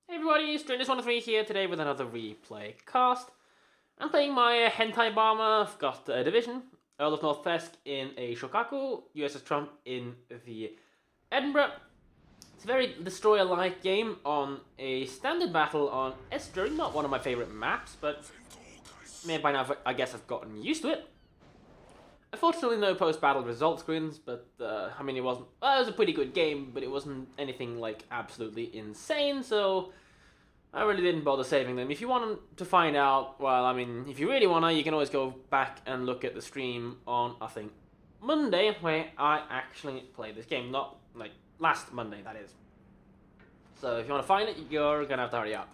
Hey everybody, Stranger103 here today with another replay cast. I'm playing my hentai bomber. I've got a division, Earl of Northwest in a Shokaku, USS Trump in the Edinburgh. It's a very destroyer-like game on a standard battle on Esther, not one of my favorite maps, but maybe by now I guess I've gotten used to it. Unfortunately, no post-battle result screens, but I mean, it wasn't. Well, it was a pretty good game, but it wasn't anything like absolutely insane. So I really didn't bother saving them. If you want to find out, well, I mean, if you really wanna, you can always go back and look at the stream on I think Monday, where I actually played this game. Not like last Monday, that is. So if you want to find it, you're gonna have to hurry up.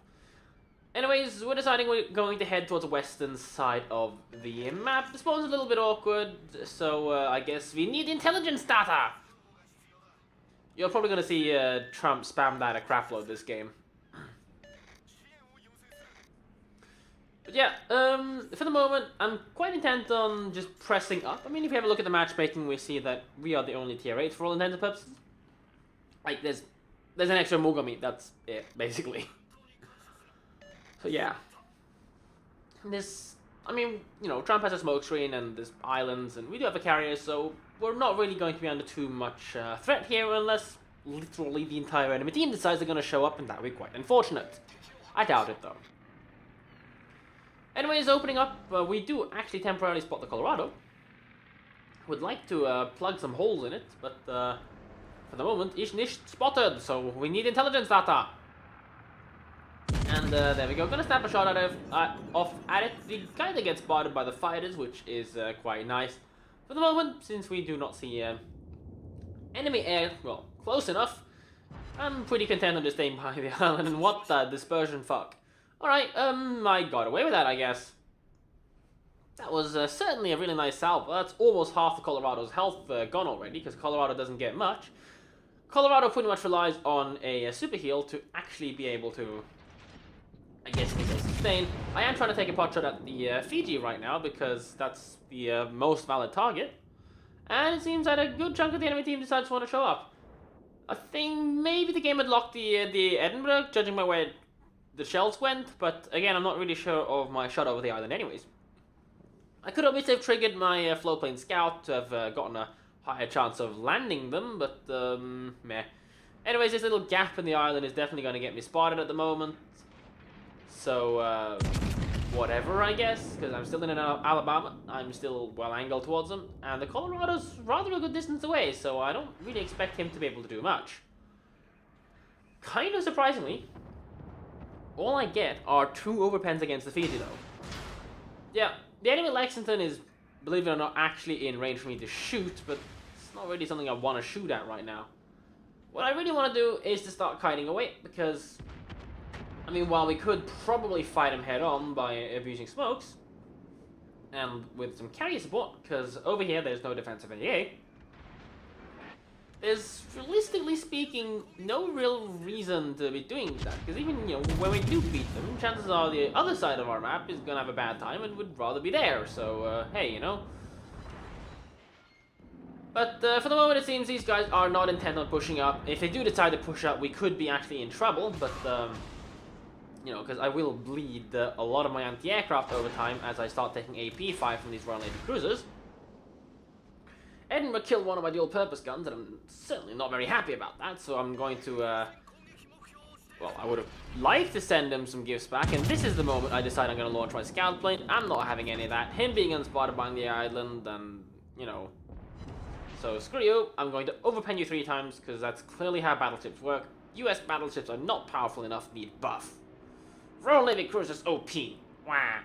Anyways, we're deciding we're going to head towards the western side of the map. The spawn's a little bit awkward, so I guess we need intelligence data! You're probably going to see Trump spam that a crapload this game. But yeah, for the moment, I'm quite intent on just pressing up. I mean, if you have a look at the matchmaking, we see that we are the only tier 8 for all intents and purposes. Like, there's an extra Mugami, that's it, basically. So yeah, I mean, you know, Trump has a smoke screen and there's islands, and we do have a carrier, so we're not really going to be under too much threat here unless literally the entire enemy team decides they're going to show up, and that would be quite unfortunate. I doubt it, though. Anyways, opening up, we do actually temporarily spot the Colorado. Would like to plug some holes in it, but for the moment, ish nish spotted, so we need intelligence data. And there we go, gonna snap a shot off at it. We kinda get spotted by the fighters, which is quite nice. For the moment, since we do not see enemy air, well, close enough, I'm pretty content on just staying by the island. And what the dispersion fuck. Alright, I got away with that, I guess. That was certainly a really nice salvo. That's almost half the Colorado's health gone already, because Colorado doesn't get much. Colorado pretty much relies on a super heal to actually be able to, I guess you can say, sustain. I am trying to take a pot shot at the Fiji right now because that's the most valid target. And it seems that a good chunk of the enemy team decides to want to show up. I think maybe the game had locked the Edinburgh, judging by where the shells went, but again, I'm not really sure of my shot over the island anyways. I could obviously have triggered my flow plane scout to have gotten a higher chance of landing them, but meh. Anyways, this little gap in the island is definitely going to get me spotted at the moment. So, whatever, I guess, because I'm still in Alabama. I'm still well angled towards them, and the Colorado's rather a good distance away, so I don't really expect him to be able to do much. Kind of surprisingly, all I get are 2 overpens against the Fiji, though. Yeah, the enemy Lexington is, believe it or not, actually in range for me to shoot, but it's not really something I want to shoot at right now. What I really want to do is to start kiting away, because I mean, while we could probably fight him head-on by abusing smokes, and with some carrier support, because over here there's no defensive AA, there's, realistically speaking, no real reason to be doing that, because even, you know, when we do beat them, chances are the other side of our map is gonna have a bad time and would rather be there, so, hey, you know. But for the moment, it seems these guys are not intent on pushing up. If they do decide to push up, we could be actually in trouble, but you know, because I will bleed a lot of my anti-aircraft over time as I start taking AP fire from these Royal Navy cruisers. Edinburgh killed one of my dual-purpose guns, and I'm certainly not very happy about that, so I'm going to, well, I would have liked to send him some gifts back, and this is the moment I decide I'm going to launch my scout plane. I'm not having any of that. Him being unspotted by the island, and, you know. So, screw you. I'm going to overpen you 3 times, because that's clearly how battleships work. US battleships are not powerful enough to need buff. Royal Navy cruisers OP. Wah.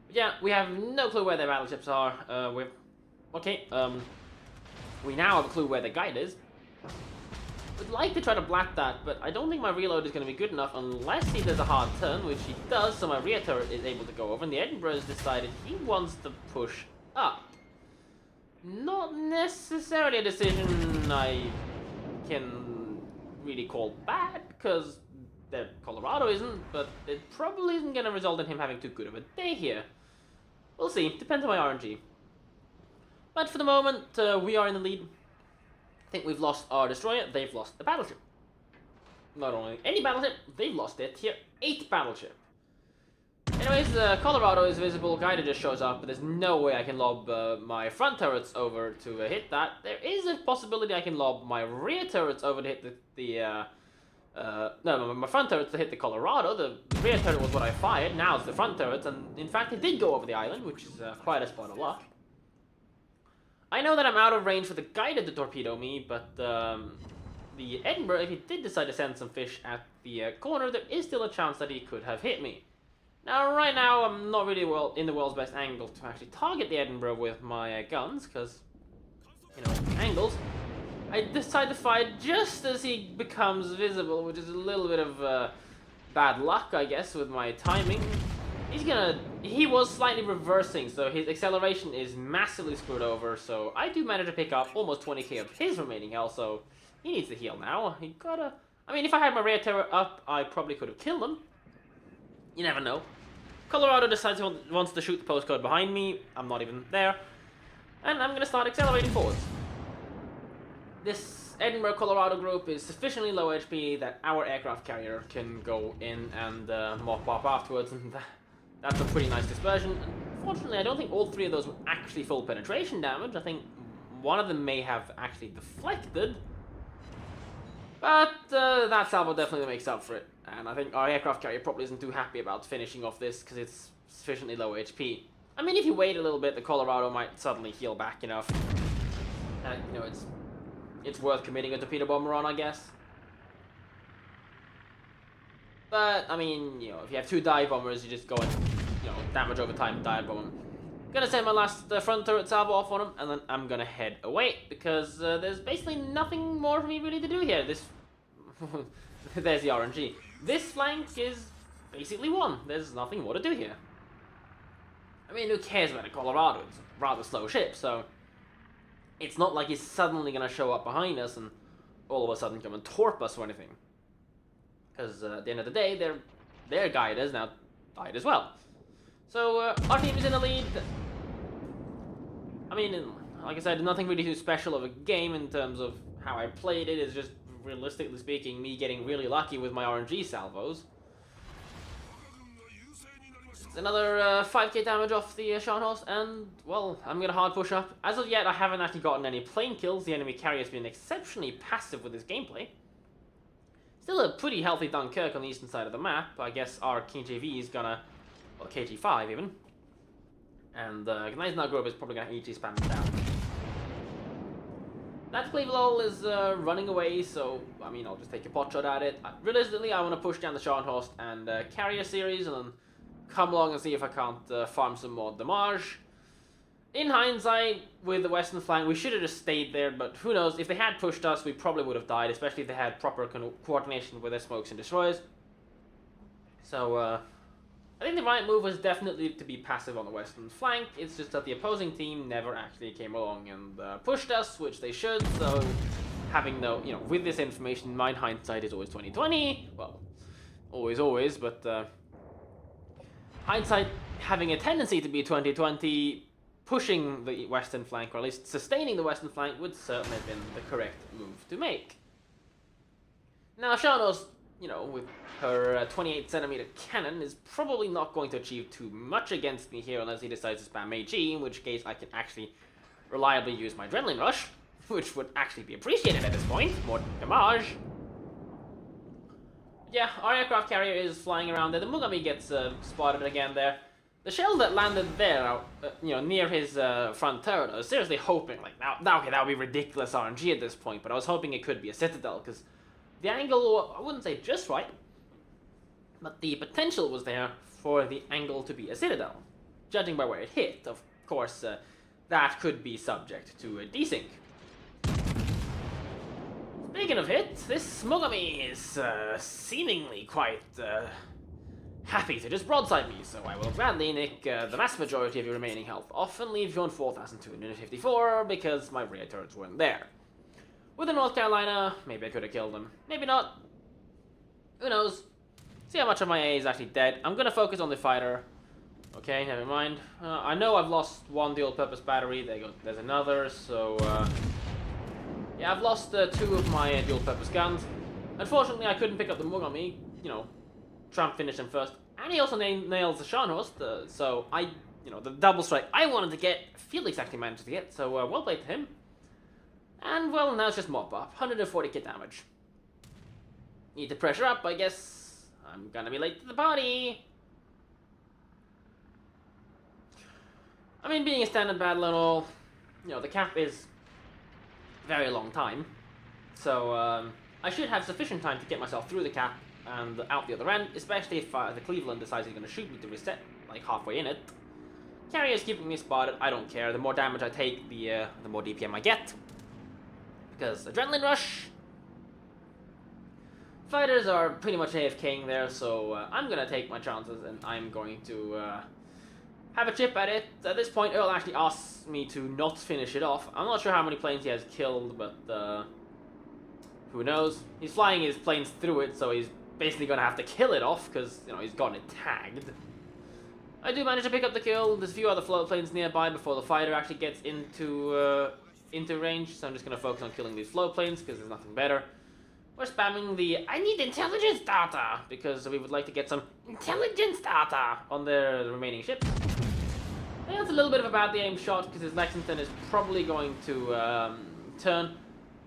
But yeah, we have no clue where their battleships are. We now have a clue where the guide is. Would like to try to blat that, but I don't think my reload is going to be good enough unless he does a hard turn, which he does, so my rear turret is able to go over, and the Edinburgh has decided he wants to push up. Not necessarily a decision I can really call bad, because Colorado isn't, but it probably isn't going to result in him having too good of a day here. We'll see. Depends on my RNG. But for the moment, we are in the lead. I think we've lost our destroyer. They've lost the battleship. not only any battleship, they've lost their tier 8 battleship. Anyways, Colorado is visible, Guided just shows up, but there's no way I can lob my front turrets over to hit that. There is a possibility I can lob my rear turrets over to hit my front turrets to hit the Colorado. The rear turret was what I fired, now it's the front turrets, and in fact it did go over the island, which is quite a spot of luck. I know that I'm out of range for the Guided to torpedo me, but the Edinburgh, if he did decide to send some fish at the corner, there is still a chance that he could have hit me. Now, right now, I'm not really in the world's best angle to actually target the Edinburgh with my guns, because, you know, angles. I decide to fire just as he becomes visible, which is a little bit of bad luck, I guess, with my timing. He was slightly reversing, so his acceleration is massively screwed over, so I do manage to pick up almost 20k of his remaining health, so he needs to heal now. I mean, if I had my rear turret up, I probably could have killed him. You never know. Colorado decides he wants to shoot the postcode behind me. I'm not even there. And I'm going to start accelerating forwards. This Edinburgh Colorado group is sufficiently low HP that our aircraft carrier can go in and mop up afterwards. And that's a pretty nice dispersion. Unfortunately, I don't think all three of those were actually full penetration damage. I think one of them may have actually deflected. But that salvo definitely makes up for it. And I think our aircraft carrier probably isn't too happy about finishing off this because it's sufficiently low HP. I mean, if you wait a little bit, the Colorado might suddenly heal back enough. And, you know, it's worth committing a torpedo bomber on, I guess. But, I mean, you know, if you have two dive bombers, you just go and, you know, damage over time, dive bomb them. Gonna send my last front turret salvo off on him, and then I'm gonna head away, because there's basically nothing more for me really to do here. There's the RNG. This flank is basically won. There's nothing more to do here. I mean, who cares about a Colorado? It's a rather slow ship, so it's not like he's suddenly gonna show up behind us and all of a sudden come and torp us or anything. Because at the end of the day, their guide has now died as well. So our team is in the lead. I mean, like I said, nothing really too special of a game in terms of how I played it. It's just, realistically speaking, me getting really lucky with my RNG salvos. It's another 5k damage off the Scharnhorst, and, well, I'm gonna hard push up. As of yet, I haven't actually gotten any plane kills. The enemy carrier has been exceptionally passive with his gameplay. Still a pretty healthy Dunkirk on the eastern side of the map. I guess our KJV is gonna, well, KG5 even. And Gneisenau Grove is probably gonna EG spam it down. That Clevelol is running away, so, I mean, I'll just take a pot shot at it. Realistically, I want to push down the Scharnhorst and carry a series, and then come along and see if I can't farm some more damage. In hindsight, with the western flank, we should have just stayed there, but who knows, if they had pushed us, we probably would have died, especially if they had proper coordination with their smokes and destroyers. So, I think the right move was definitely to be passive on the western flank. It's just that the opposing team never actually came along and pushed us, which they should, so having no, you know, with this information in mind, hindsight is always 20/20. Well, always, but hindsight having a tendency to be 20/20, pushing the western flank, or at least sustaining the western flank, would certainly have been the correct move to make. Now, Scharnhorst, you know, with her 28cm cannon, is probably not going to achieve too much against me here unless he decides to spam AG, in which case I can actually reliably use my Adrenaline Rush, which would actually be appreciated at this point. More damage. Yeah, our aircraft carrier is flying around there. The Mugami gets spotted again there. The shell that landed there, you know, near his front turret, I was seriously hoping, like, okay, that would be ridiculous RNG at this point, but I was hoping it could be a Citadel, because the angle, I wouldn't say just right, but the potential was there for the angle to be a Citadel. Judging by where it hit, of course, that could be subject to a desync. Speaking of hit, this Mugami is seemingly quite happy to just broadside me, so I will gladly nick the vast majority of your remaining health off and leave you on 4,254 because my rear turrets weren't there. With the North Carolina, maybe I could have killed them, maybe not. Who knows? See how much of my A is actually dead. I'm gonna focus on the fighter. Okay, never mind. I know I've lost one dual-purpose battery. There's another, so yeah, I've lost two of my dual-purpose guns. Unfortunately, I couldn't pick up the mug on me. You know, Trump finished him first. And he also nails the Scharnhorst, so the double strike I wanted to get, Felix actually managed to get, so well played to him. And, well, now it's just mop up. 140 kit damage. Need to pressure up, I guess. I'm gonna be late to the party. I mean, being a standard battle and all, the cap is very long time. So, I should have sufficient time to get myself through the cap and out the other end, especially if the Cleveland decides he's gonna shoot me to reset, like, halfway in it. Carrier's keeping me spotted, I don't care. The more damage I take, the more DPM I get. Because Adrenaline Rush. Fighters are pretty much AFKing there, so I'm gonna take my chances and I'm going to have a chip at it. At this point, Earl actually asks me to not finish it off. I'm not sure how many planes he has killed, but who knows? He's flying his planes through it, so he's basically gonna have to kill it off because he's gotten it tagged. I do manage to pick up the kill. There's a few other float planes nearby before the fighter actually gets into range, so I'm just gonna focus on killing these float planes because there's nothing better. We're spamming the I need intelligence data because we would like to get some intelligence data on the remaining ships. And that's a little bit of a badly aimed shot because his Lexington is probably going to turn,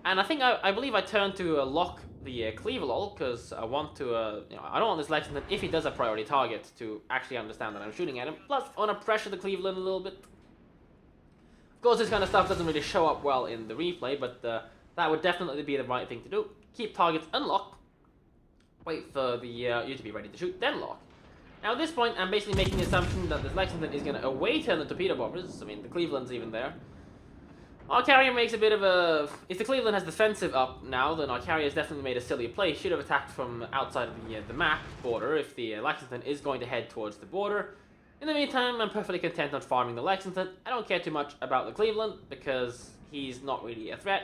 and I believe I turned to lock the Cleaver because I want to I don't want this Lexington, if he does a priority target, to actually understand that I'm shooting at him. Plus I want to pressure the Cleveland a little bit. Of course, this kind of stuff doesn't really show up well in the replay, but that would definitely be the right thing to do. Keep targets unlocked. Wait for the you to be ready to shoot, then lock. Now at this point, I'm basically making the assumption that this Lexington is going to away turn the torpedo bombers. I mean, the Cleveland's even there. Our carrier makes a bit of a... If the Cleveland has defensive up now, then our carrier has definitely made a silly play. He should have attacked from outside of the map border if the Lexington is going to head towards the border. In the meantime, I'm perfectly content on farming the Lexington. I don't care too much about the Cleveland because he's not really a threat.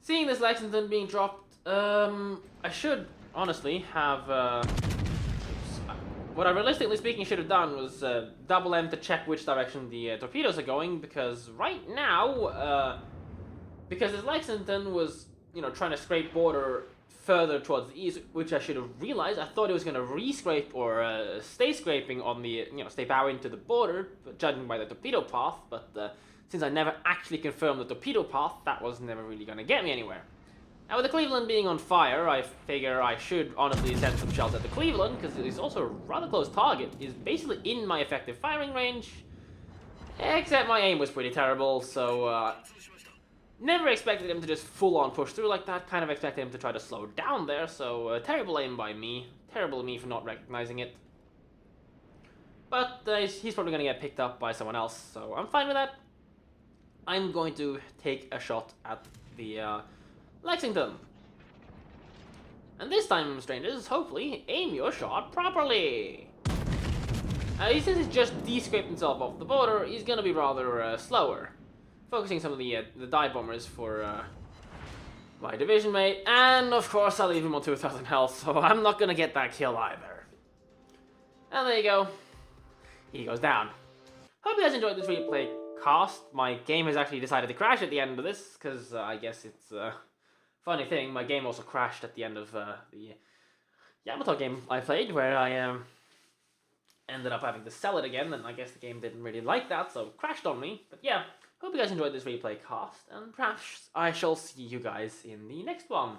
Seeing this Lexington being dropped, I should honestly have... What I realistically speaking should have done was double M to check which direction the torpedoes are going, because right now, because this Lexington was, trying to scrape border further towards the east, which I should have realized. I thought it was going to re-scrape or stay scraping on the, stay bowing to the border, judging by the torpedo path, but since I never actually confirmed the torpedo path, that was never really going to get me anywhere. Now, with the Cleveland being on fire, I figure I should honestly send some shells at the Cleveland, because it's also a rather close target. It's basically in my effective firing range, except my aim was pretty terrible, so never expected him to just full-on push through like that. Kind of expected him to try to slow down there, so terrible aim by me. Terrible of me for not recognizing it. But he's probably going to get picked up by someone else, so I'm fine with that. I'm going to take a shot at the Lexington. And this time, strangers, hopefully, aim your shot properly. Since he's just de-scraped himself off the border, he's gonna be rather slower. Focusing some of the dive bombers for my division mate, and of course I'll leave him on 2,000 health, so I'm not gonna get that kill either. And there you go. He goes down. Hope you guys enjoyed this replay cast. My game has actually decided to crash at the end of this, because I guess it's funny thing, my game also crashed at the end of the Yamato game I played, where I ended up having to sell it again, and I guess the game didn't really like that, so crashed on me. But yeah, hope you guys enjoyed this replay cast, and perhaps I shall see you guys in the next one.